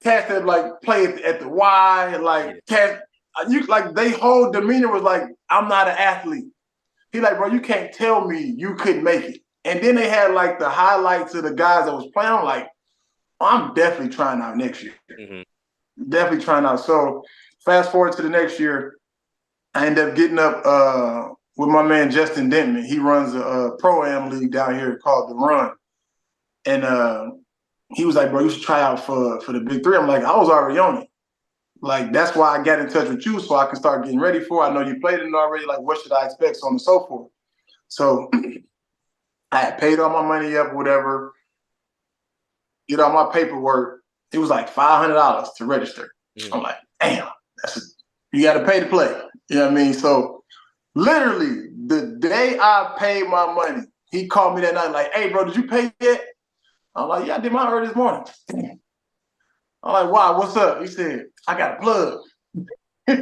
cats that like play at the Y and like cats, like they whole demeanor was like, I'm not an athlete. He like, bro, you can't tell me you couldn't make it. And then they had like the highlights of the guys that was playing. I'm like, I'm definitely trying out next year. Mm-hmm. Definitely trying out. So fast forward to the next year, I ended up getting up with my man Justin Denton. He runs a pro-am league down here called The Run. And he was like, bro, you should try out for the BIG3. I'm like, I was already on it. Like, that's why I got in touch with you so I can start getting ready for it. I know you played it already. Like, what should I expect, so on and so forth. So I had paid all my money up, whatever, get all my paperwork. It was like $500 to register. Mm-hmm. I'm like, damn, you got to pay to play. You know what I mean? So literally the day I paid my money, he called me that night like, hey, bro, did you pay yet? I'm like, yeah, I did mine early this morning. I'm I'm like, wow, what's up? He said, I got a plug. He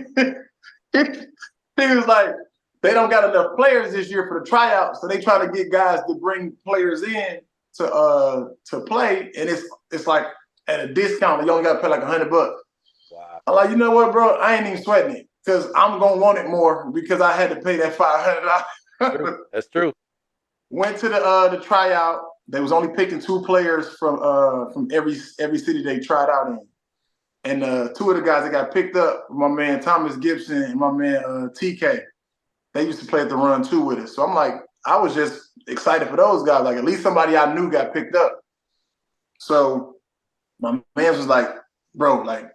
was like, they don't got enough players this year for the tryouts, so they try to get guys to bring players in to play, and it's like at a discount. You only got to pay like $100. Wow. I'm like, you know what, bro? I ain't even sweating it because I'm gonna want it more because I had to pay that $500. That's true. Went to the tryout. They was only picking 2 players from every city they tried out in. And 2 of the guys that got picked up, my man Thomas Gibson and my man TK, they used to play at the run too with us. So I'm like, I was just excited for those guys. Like at least somebody I knew got picked up. So my man was like, bro, like,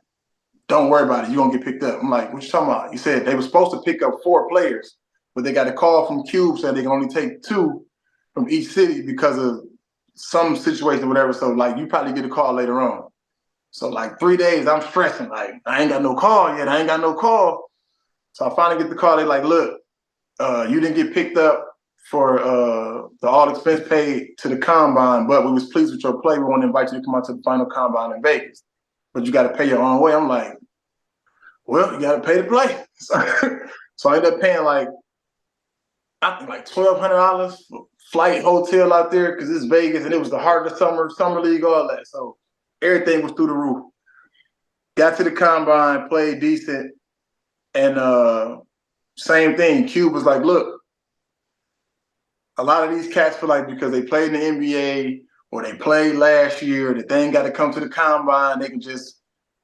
don't worry about it. You're gonna get picked up. I'm like, what you talking about? He said they were supposed to pick up 4 players, but they got a call from Cube saying they can only take 2 from each city because of some situation or whatever. So like you probably get a call later on. So like 3 days, I'm stressing. Like I ain't got no call yet. I ain't got no call. So I finally get the call. They like, look, you didn't get picked up for the all expense paid to the combine, but we was pleased with your play. We want to invite you to come out to the final combine in Vegas, but you got to pay your own way. I'm like, well, you got to pay to play. So I ended up paying like I think like $1,200 for flight, hotel out there because it's Vegas and it was the heart of the summer league, all that. So everything was through the roof. Got to the combine, played decent, and same thing. Cube was like, look, a lot of these cats feel like because they played in the NBA or they played last year that they ain't got to come to the combine. They can just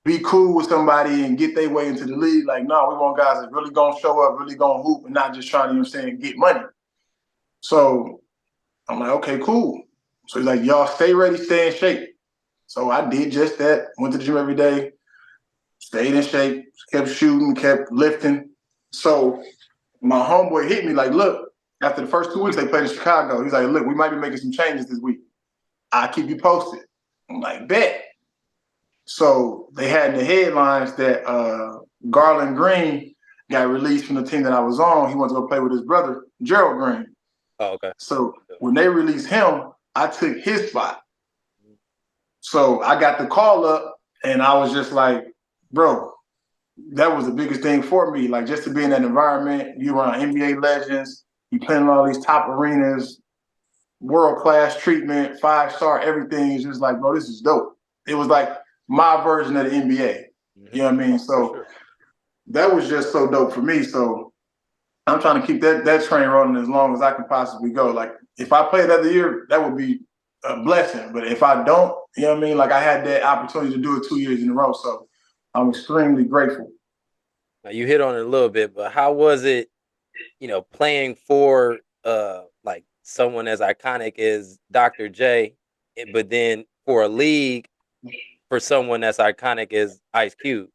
be cool with somebody and get their way into the league. Like, no, we want guys that really gonna show up, really gonna hoop, and not just trying to, you know what I'm saying, get money. So I'm like, okay, cool. So he's like, y'all stay ready, stay in shape. So I did just that. Went to the gym every day, stayed in shape, kept shooting, kept lifting. So my homeboy hit me like, look, after the first 2 weeks they played in Chicago. He's like, look, we might be making some changes this week. I'll keep you posted. I'm like, bet. So they had in the headlines that Garland Green got released from the team that I was on. He wants to go play with his brother, Gerald Green. Oh, okay. So when they released him, I took his spot. So I got the call up and I was just like, bro, that was the biggest thing for me. Like just to be in that environment, you around NBA legends, you playing in all these top arenas, world-class treatment, 5-star, everything is just like, bro, this is dope. It was like my version of the NBA. You know what I mean? So that was just so dope for me. So I'm trying to keep that train rolling as long as I can possibly go. Like if I play another year, that would be a blessing. But if I don't, you know what I mean? Like I had that opportunity to do it 2 years in a row. So I'm extremely grateful. Now you hit on it a little bit, but how was it, playing for like someone as iconic as Dr. J, but then for a league for someone that's iconic as Ice Cube?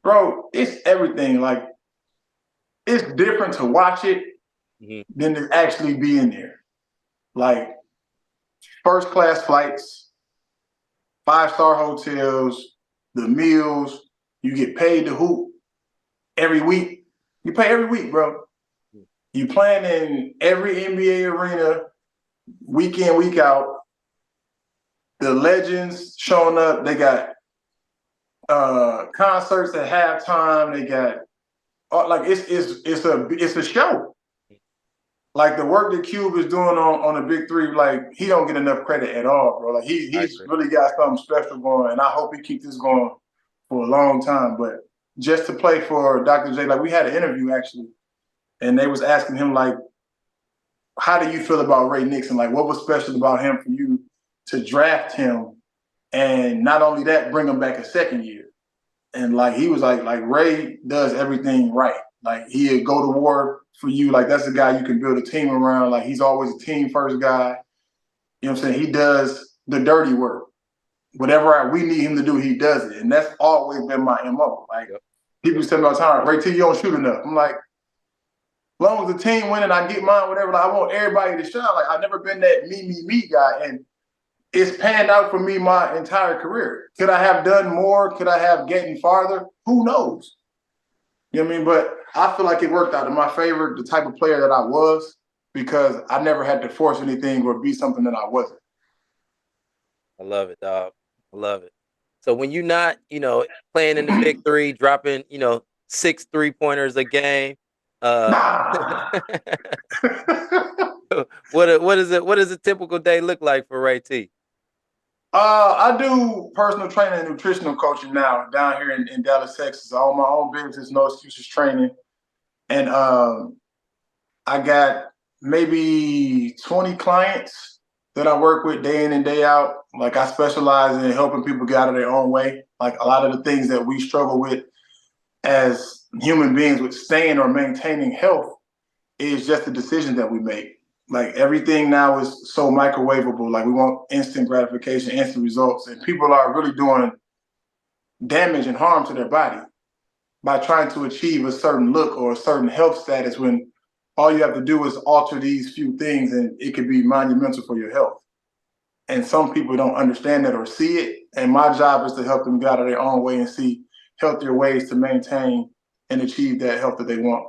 Bro, it's everything. Like it's different to watch it than to actually be in there. Like first class flights, 5-star hotels, the meals, you get paid to hoop every week. You pay every week, bro. You playing in every NBA arena, week in, week out. The legends showing up. They got concerts at halftime. They got like it's a show. Like the work that Cube is doing on the BIG3, like he don't get enough credit at all, bro. Like he's really got something special going, and I hope he keeps this going for a long time. But just to play for Dr. J, like we had an interview actually, and they was asking him like, how do you feel about Ray Nixon? Like, what was special about him for you to draft him, and not only that, bring him back a second year? And like he was like Ray does everything right. Like he'd go to war for you. Like that's the guy you can build a team around. Like he's always a team first guy. You know what I'm saying? He does the dirty work. Whatever we need him to do, he does it. And that's always been my MO. Like people tell me all the time, Ray T, you don't shoot enough. I'm like, as long as the team winning, I get mine, whatever. Like I want everybody to shine. Like I've never been that me guy. And it's panned out for me my entire career. Could I have done more? Could I have gotten farther? Who knows? You know what I mean? But I feel like it worked out in my favor, the type of player that I was, because I never had to force anything or be something that I wasn't. I love it, dog. I love it. So when you're not, playing in the Big Three, dropping, 6 3-pointers a game, uh, Nah. what does a typical day look like for Ray T? I do personal training and nutritional coaching now down here in Dallas, Texas. I own my own business, No Excuses Training. And I got maybe 20 clients that I work with day in and day out. Like I specialize in helping people get out of their own way. Like a lot of the things that we struggle with as human beings with staying or maintaining health is just the decisions that we make. Like everything now is so microwavable. Like we want instant gratification, instant results. And people are really doing damage and harm to their body by trying to achieve a certain look or a certain health status when all you have to do is alter these few things and it could be monumental for your health. And some people don't understand that or see it. And my job is to help them get out of their own way and see healthier ways to maintain and achieve that health that they want.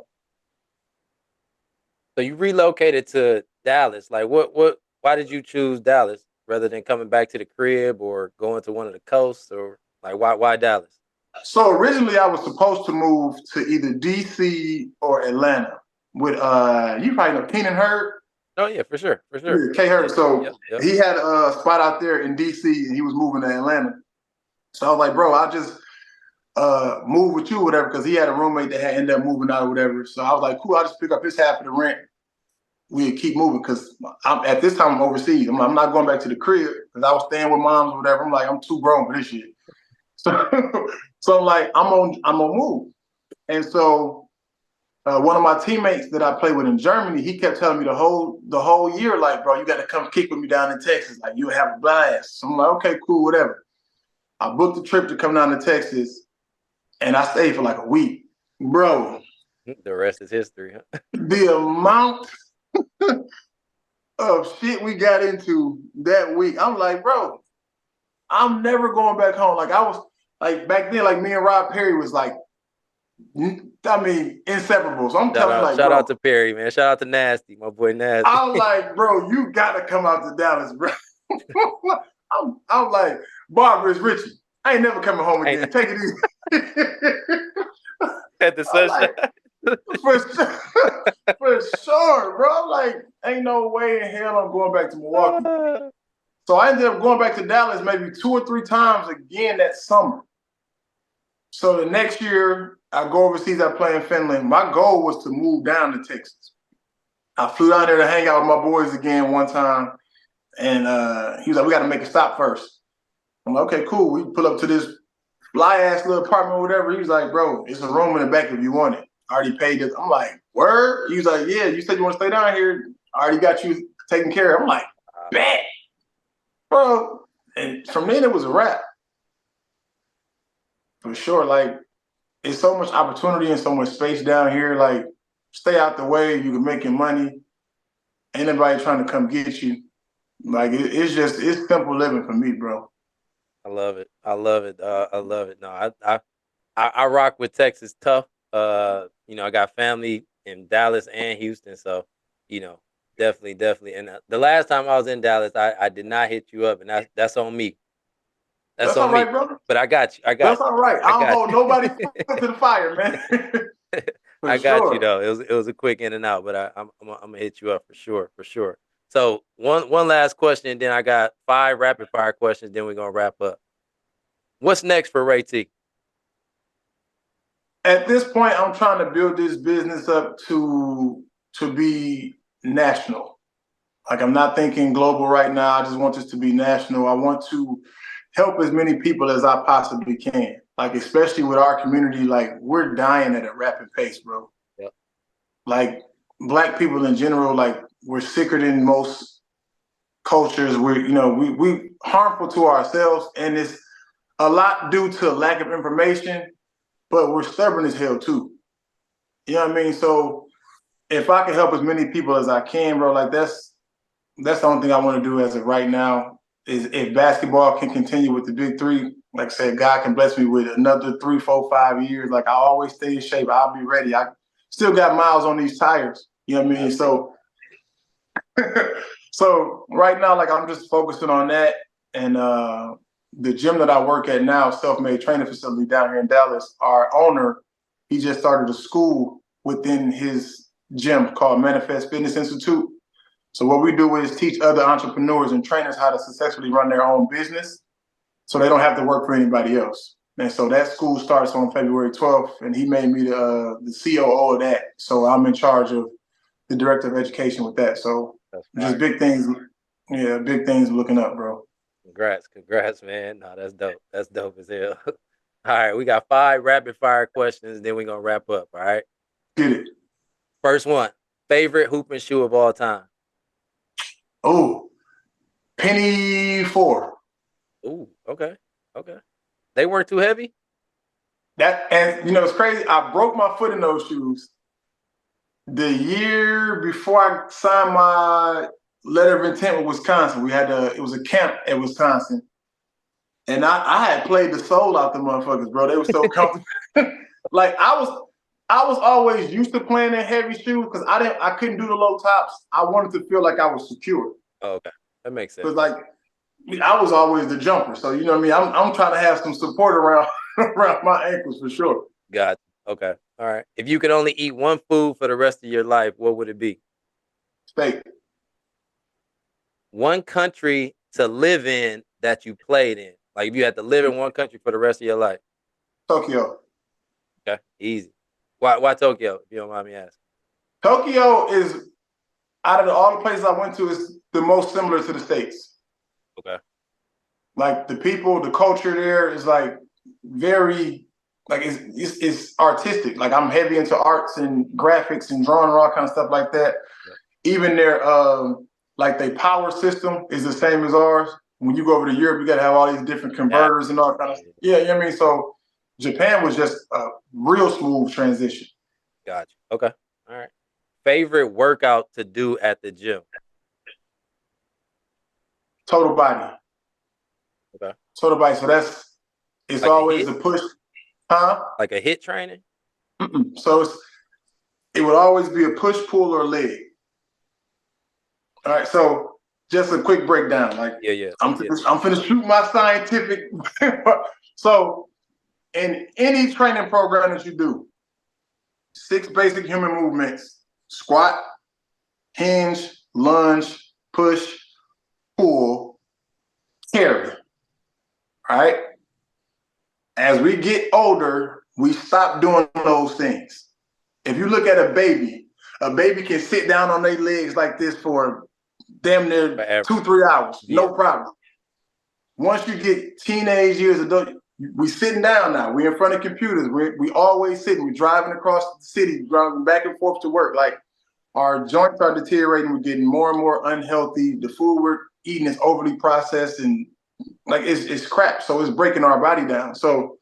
So you relocated to Dallas. Like why did you choose Dallas rather than coming back to the crib or going to one of the coasts, or like why Dallas? So originally I was supposed to move to either DC or Atlanta with you probably know Keenan Hurd. Oh yeah, for sure. Yeah, K Hurd. Yeah, So yep. he had a spot out there in DC and he was moving to Atlanta. So I was like, bro, I'll just move with you or whatever, because he had a roommate that had ended up moving out or whatever. So I was like, cool, I'll just pick up his half of the rent. We'd keep moving because at this time I'm overseas. I'm not going back to the crib because I was staying with moms or whatever. I'm like, I'm too grown for this shit. So, so I'm like, I'm gonna move. And so one of my teammates that I played with in Germany, he kept telling me the whole year, like, bro, you got to come kick with me down in Texas. Like, you'll have a blast. So I'm like, okay, cool, whatever. I booked the trip to come down to Texas, and I stayed for like a week. Bro. The rest is history, huh? The amount of shit we got into that week, I'm like, bro, I'm never going back home. Like I was, like back then, like me and Rob Perry was like, I mean, inseparable. So I'm telling you, like, shout out to Perry, man. Shout out to Nasty, my boy Nasty. I'm like, bro, you gotta come out to Dallas, bro. I'm like, Barbara is Richie. I ain't never coming home again. Take it easy. At the sunshine. Like, for sure, bro. I'm like, ain't no way in hell I'm going back to Milwaukee. So I ended up going back to Dallas maybe 2 or 3 times again that summer. So the next year, I go overseas, I play in Finland. My goal was to move down to Texas. I flew down there to hang out with my boys again one time. And he was like, we got to make a stop first. I'm like, okay, cool. We pull up to this fly-ass little apartment or whatever. He was like, bro, it's a room in the back if you want it. I already paid it. I'm like, word? He was like, yeah, you said you want to stay down here. I already got you taken care of. I'm like, bet. Bro, and from then it was a wrap. For sure, like, it's so much opportunity and so much space down here. Like, stay out the way. You can make your money. Ain't nobody trying to come get you. Like, it's simple living for me, bro. I love it. I love it. No, I rock with Texas tough. I got family in Dallas and Houston, so definitely. And the last time I was in Dallas, I did not hit you up, and that's on me. That's on all me, right, brother. But I got you. That's all right. I don't hold nobody foot to the fire, man. I got you though. It was a quick in and out, but I'm gonna hit you up for sure. So one last question, and then I got 5 rapid fire questions. Then we're gonna wrap up. What's next for Ray T? At this point, I'm trying to build this business up to be national. Like, I'm not thinking global right now. I just want this to be national. I want to help as many people as I possibly can. Like, especially with our community, like, we're dying at a rapid pace, bro. Yep. Like, Black people in general, like, we're sicker than most cultures. We harmful to ourselves, and it's a lot due to lack of information, but we're stubborn as hell too. You know what I mean? So if I can help as many people as I can, bro, like that's the only thing I want to do as of right now. Is if basketball can continue with the Big Three, like I said, God can bless me with another 3, 4, 5 years. Like, I always stay in shape. I'll be ready. I still got miles on these tires. You know what I mean? So, so right now, like, I'm just focusing on that. And the gym that I work at now, self-made training facility down here in Dallas, our owner, he just started a school within his gym called Manifest Fitness Institute. So what we do is teach other entrepreneurs and trainers how to successfully run their own business so they don't have to work for anybody else. And so that school starts on February 12th, and he made me the COO of that. So I'm in charge of the director of education with that. So just big things. Yeah, big things looking up, bro. Congrats, man. No, that's dope. That's dope as hell. All right, we got 5 rapid fire questions, then we're gonna wrap up. All right. Get it. First one, favorite hooping shoe of all time. Oh, Penny 4. Ooh, okay. They weren't too heavy? And it's crazy. I broke my foot in those shoes the year before I signed my letter of intent with Wisconsin. It was a camp at Wisconsin. And I had played the soul out the motherfuckers, bro. They were so comfortable. Like I was always used to playing in heavy shoes because I couldn't do the low tops. I wanted to feel like I was secure. Oh, okay. That makes sense. Because I was always the jumper. So you know what I mean? I'm trying to have some support around my ankles for sure. Got you. Okay. All right. If you could only eat one food for the rest of your life, what would it be? Steak. One country to live in that you played in. Like if you had to live in one country for the rest of your life. Tokyo. Okay. Easy. Why Tokyo, if you don't mind me asking? Tokyo is, out of all the places I went to, is the most similar to the States. Okay. Like the people, the culture there is like very, like it's artistic. Like I'm heavy into arts and graphics and drawing and all kind of stuff like that. Yeah. Even their like their power system is the same as ours. When you go over to Europe, you got to have all these different converters and all kind of. Yeah, you know what I mean. So Japan was just a real smooth transition. Gotcha. Okay. All right. Favorite workout to do at the gym? Total body. Okay. Total body. So it's like always a push. Huh? Like a hit training? So it would always be a push, pull, or leg. All right. So just a quick breakdown. Like I'm finna shoot my scientific. So in any training program that you do, 6 basic human movements: squat, hinge, lunge, push, pull, carry. All right. As we get older, we stop doing those things. If you look at a baby can sit down on their legs like this for damn near 2-3 hours, no problem. Once you get teenage years, adult, we sitting down now. We in front of computers. We always sitting. We driving across the city, driving back and forth to work. Like our joints are deteriorating. We're getting more and more unhealthy. The food we're eating is overly processed and like it's crap. So it's breaking our body down. So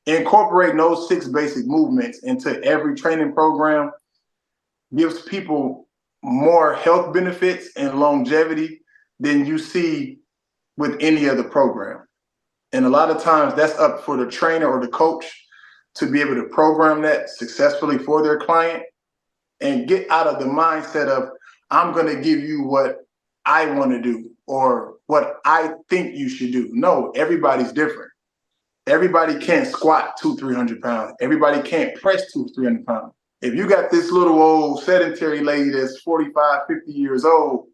incorporating those 6 basic movements into every training program gives people more health benefits and longevity than you see with any other program. And a lot of times that's up for the trainer or the coach to be able to program that successfully for their client and get out of the mindset of, I'm going to give you what I want to do or what I think you should do. No, everybody's different. Everybody can't squat 200-300 pounds. Everybody can't press 200-300 pounds. If you got this little old sedentary lady that's 45, 50 years old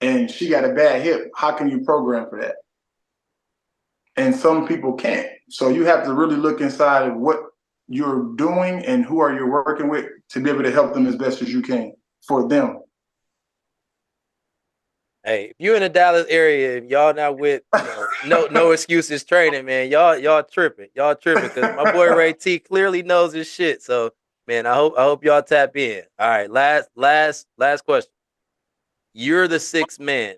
and she got a bad hip, how can you program for that? And some people can't. So you have to really look inside of what you're doing and who are you working with to be able to help them as best as you can for them. Hey, if you're in the Dallas area and y'all not with no excuses training, man, y'all tripping. Y'all tripping because my boy Ray T clearly knows his shit. So, man, I hope y'all tap in. All right, last question. You're the 6th man.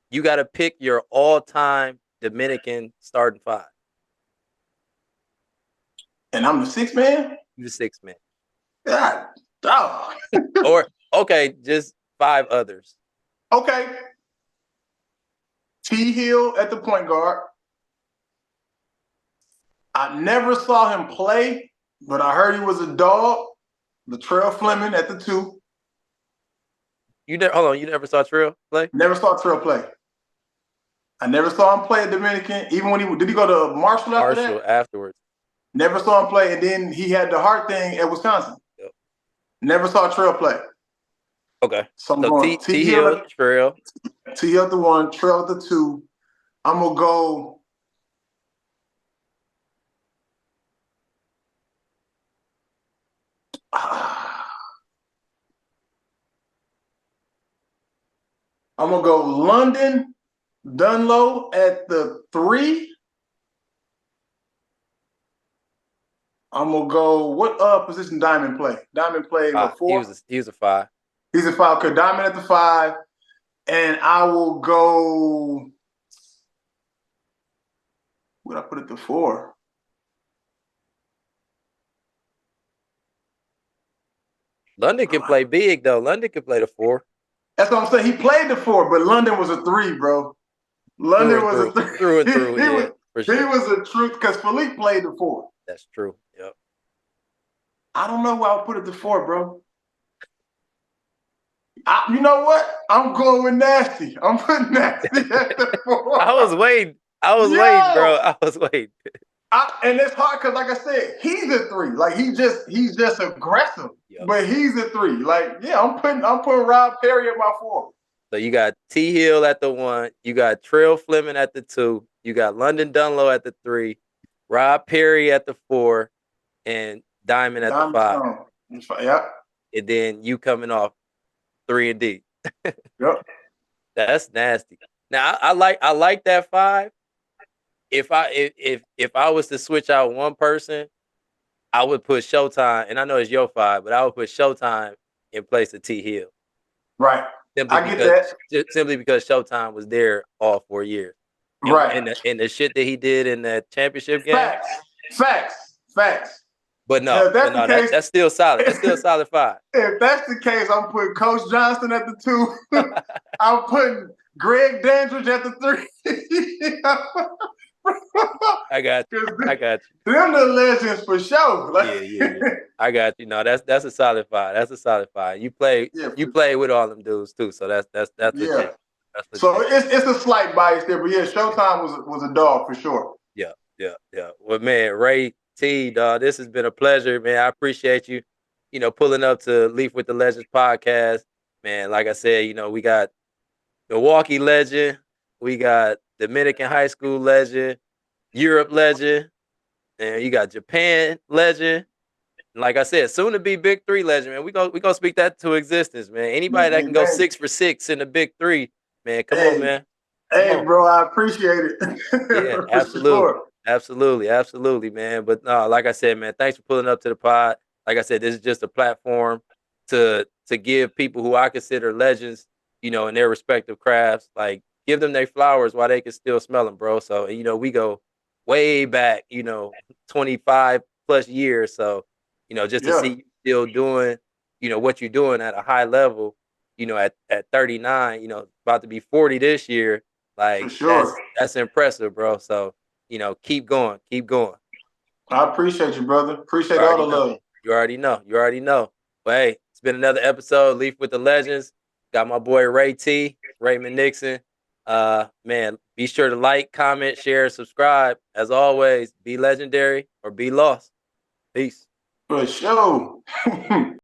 You got to pick your all-time Dominican starting 5. And I'm the 6th man? You're the 6th man. God, dog. Or, okay, just 5 others. Okay. T. Hill at the point guard. I never saw him play, but I heard he was a dog. Latrell Fleming at the 2. You never saw Trill play? Never saw Trill play. I never saw him play at Dominican. Even when did he go to Marshall after Marshall that? afterwards. Never saw him play, and then he had the heart thing at Wisconsin. Yep. Never saw Trail play. Okay. So I'm So going T Hill, Trail. T Hill at the 1, Trail at the 2. I'm gonna go. I'm gonna go London Dunlow at the 3. I'm gonna go. What position Diamond play? Diamond played what, 4? He was a 5. He's a 5. Okay, Diamond at the 5, and I will go. What I put at the 4? London can play big though. London can play the 4. That's what I'm saying. He played the 4, but London was a 3, bro. London was a 3. Through and through. Yeah, for sure. He was a truth because Philippe played the 4. That's true. Yep. I don't know why I would put it the 4, bro. You know what? I'm going with Nasty. I'm putting Nasty at the 4. I was waiting. Waiting, bro. I was waiting. And it's hard because, like I said, he's a 3. Like he's just aggressive. Yep. But he's a 3. Like, yeah, I'm putting Rob Perry at my 4. So you got T Hill at the 1. You got Trail Fleming at the 2. You got London Dunlow at the 3. Rob Perry at the 4, and Diamond at the 5. Yep. And then you coming off 3 and D. Yep. That's nasty. Now I like that 5. If I was to switch out one person, I would put Showtime, and I know it's your 5, but I would put Showtime in place of T Hill. Right. Simply because Showtime was there all 4 years. And, right. And the shit that he did in that championship game. Facts. But no, that's still solid. That's still a solid 5. If that's the case, I'm putting Coach Johnson at the 2. I'm putting Greg Dandridge at the 3. I got you. Them the legends for sure. Like, yeah. I got you. No, that's a solid 5. That's a solid 5. You play with all them dudes too, so that's legit. That's legit. So it's a slight bias there, but yeah, Showtime was a dog for sure. Yeah. Well, man, Ray T, dog, this has been a pleasure, man. I appreciate you, pulling up to Leaf with the Legends podcast, man. Like I said, we got Milwaukee legend, we got Dominican high school legend, Europe legend, and you got Japan legend. And like I said, soon to be BIG3 legend, man. We gonna speak that to existence, man. Anybody that can go 6 for 6 in the BIG3, man, come on, man. Bro, I appreciate it. Yeah, absolutely. Sure. Absolutely, man. But no, like I said, man, thanks for pulling up to the pod. Like I said, this is just a platform to give people who I consider legends, in their respective crafts, like give them their flowers while they can still smell them, bro. So, we go way back, 25 plus years. So, just to see you still doing, what you're doing at a high level, at 39, about to be 40 this year. Like, sure. That's impressive, bro. So, keep going. I appreciate you, brother. Appreciate all the love. You already know. But hey, it's been another episode, Leaf with the Legends. Got my boy Ray T, Raymond Nixon. Man, be sure to like, comment, share, subscribe. As always, be legendary or be lost. Peace. For sure.